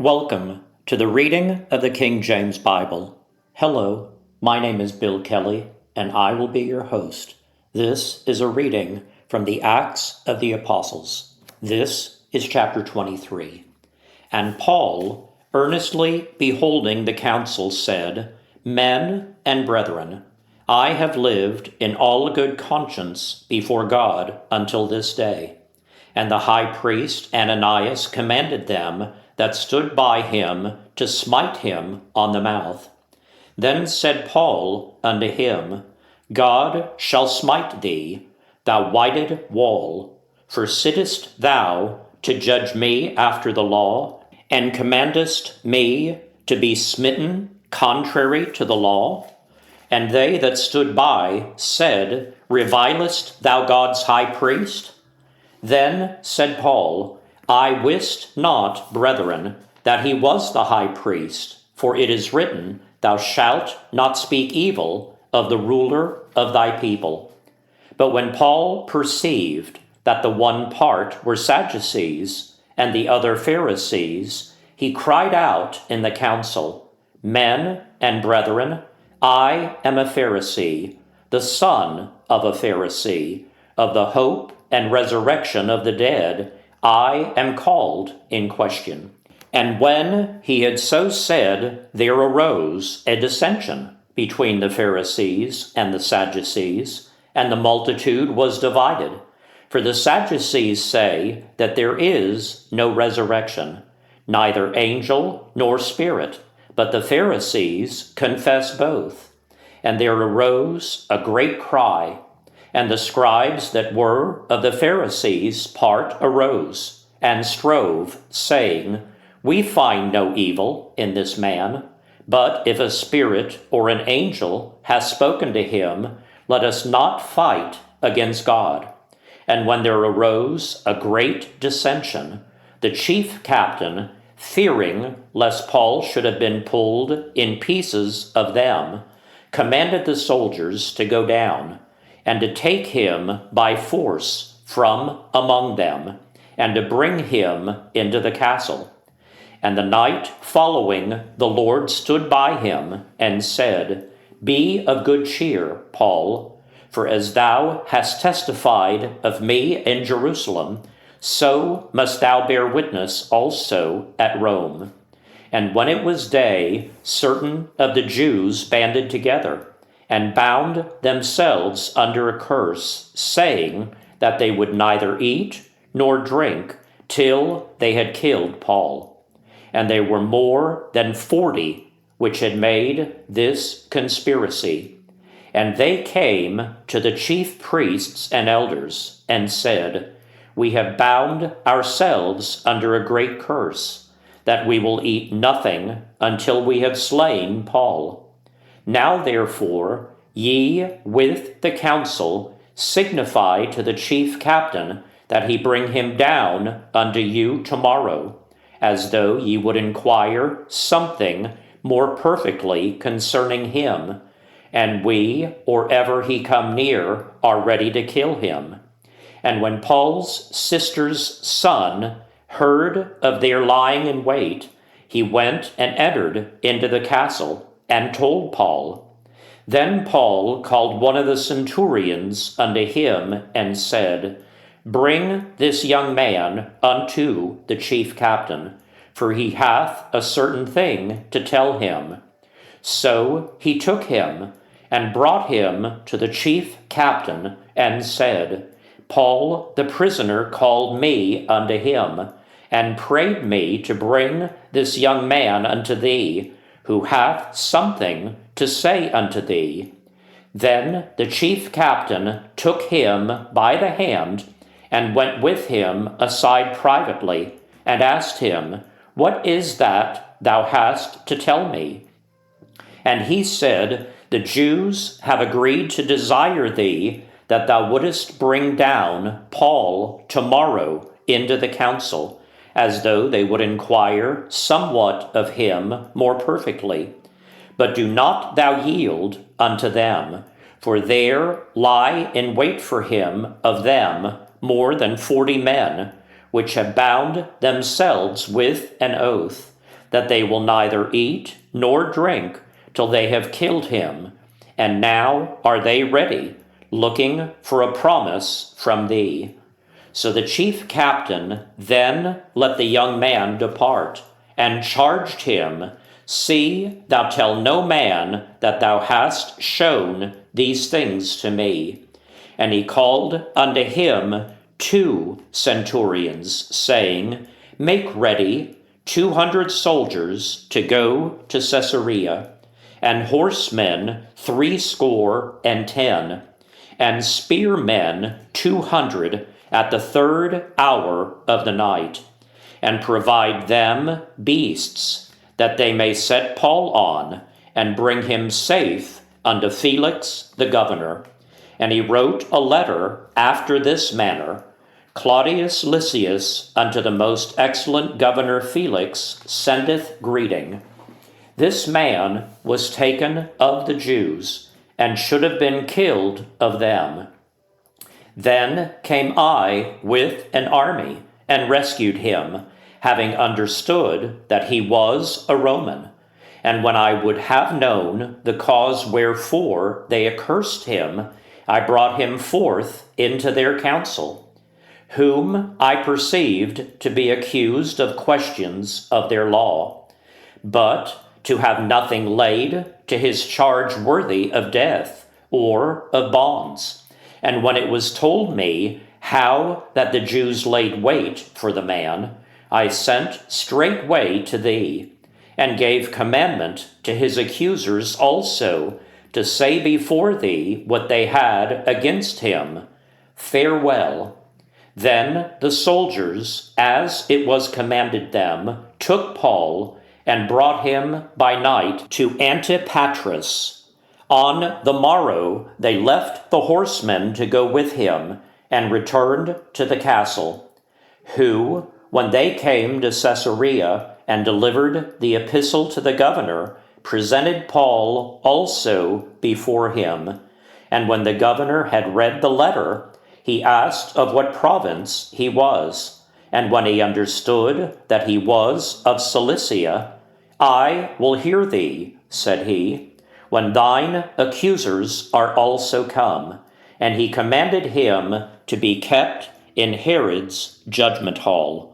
Welcome to the reading of the King James Bible. Hello, my name is Bill Kelley, and I will be your host. This is a reading from the Acts of the Apostles. This is chapter 23. And Paul, earnestly beholding the council, said, Men and brethren, I have lived in all good conscience before God until this day. And the high priest Ananias commanded them that stood by him to smite him on the mouth. Then said Paul unto him, God shall smite thee, thou whited wall, for sittest thou to judge me after the law, and commandest me to be smitten contrary to the law? And they that stood by said, Revilest thou God's high priest? Then said Paul, I wist not, brethren, that he was the high priest, for it is written, Thou shalt not speak evil of the ruler of thy people. But when Paul perceived that the one part were Sadducees, and the other Pharisees, he cried out in the council, Men and brethren, I am a Pharisee, the son of a Pharisee, of the hope and resurrection of the dead, I am called in question. And when he had so said, there arose a dissension between the Pharisees and the Sadducees, and the multitude was divided. For the Sadducees say that there is no resurrection, neither angel nor spirit, but the Pharisees confess both. And there arose a great cry, and the scribes that were of the Pharisees' part arose, and strove, saying, We find no evil in this man, but if a spirit or an angel hath spoken to him, let us not fight against God. And when there arose a great dissension, the chief captain, fearing lest Paul should have been pulled in pieces of them, commanded the soldiers to go down, and to take him by force from among them, and to bring him into the castle. And the night following, the Lord stood by him, and said, Be of good cheer, Paul, for as thou hast testified of me in Jerusalem, so must thou bear witness also at Rome. And when it was day, certain of the Jews banded together, and bound themselves under a curse, saying that they would neither eat nor drink till they had killed Paul. And there were more than 40 which had made this conspiracy. And they came to the chief priests and elders, and said, We have bound ourselves under a great curse, that we will eat nothing until we have slain Paul. Now therefore, ye with the council signify to the chief captain that he bring him down unto you tomorrow, as though ye would inquire something more perfectly concerning him, and we, or ever he come near, are ready to kill him. And when Paul's sister's son heard of their lying in wait, he went and entered into the castle, and told Paul. Then Paul called one of the centurions unto him, and said, Bring this young man unto the chief captain, for he hath a certain thing to tell him. So he took him, and brought him to the chief captain, and said, Paul the prisoner called me unto him, and prayed me to bring this young man unto thee, who hath something to say unto thee. Then the chief captain took him by the hand, and went with him aside privately, and asked him, What is that thou hast to tell me? And he said, The Jews have agreed to desire thee, that thou wouldest bring down Paul tomorrow into the council, as though they would inquire somewhat of him more perfectly. But do not thou yield unto them, for there lie in wait for him of them more than 40 men, which have bound themselves with an oath, that they will neither eat nor drink till they have killed him. And now are they ready, looking for a promise from thee. So the chief captain then let the young man depart, and charged him, See, thou tell no man that thou hast shown these things to me. And he called unto him 2 centurions, saying, Make ready 200 soldiers to go to Caesarea, and horsemen 70, and spearmen 200 at the 3rd hour of the night, and provide them beasts, that they may set Paul on, and bring him safe unto Felix the governor. And he wrote a letter after this manner: Claudius Lysias unto the most excellent governor Felix sendeth greeting. This man was taken of the Jews, and should have been killed of them. Then came I with an army, and rescued him, having understood that he was a Roman. And when I would have known the cause wherefore they accursed him, I brought him forth into their council, whom I perceived to be accused of questions of their law, but to have nothing laid to his charge worthy of death or of bonds. And when it was told me how that the Jews laid wait for the man, I sent straightway to thee, and gave commandment to his accusers also to say before thee what they had against him. Farewell. Then the soldiers, as it was commanded them, took Paul, and brought him by night to Antipatris. On the morrow they left the horsemen to go with him, and returned to the castle, who, when they came to Caesarea and delivered the epistle to the governor, presented Paul also before him. And when the governor had read the letter, he asked of what province he was. And when he understood that he was of Cilicia, I will hear thee, said he, when thine accusers are also come. And he commanded him to be kept in Herod's judgment hall.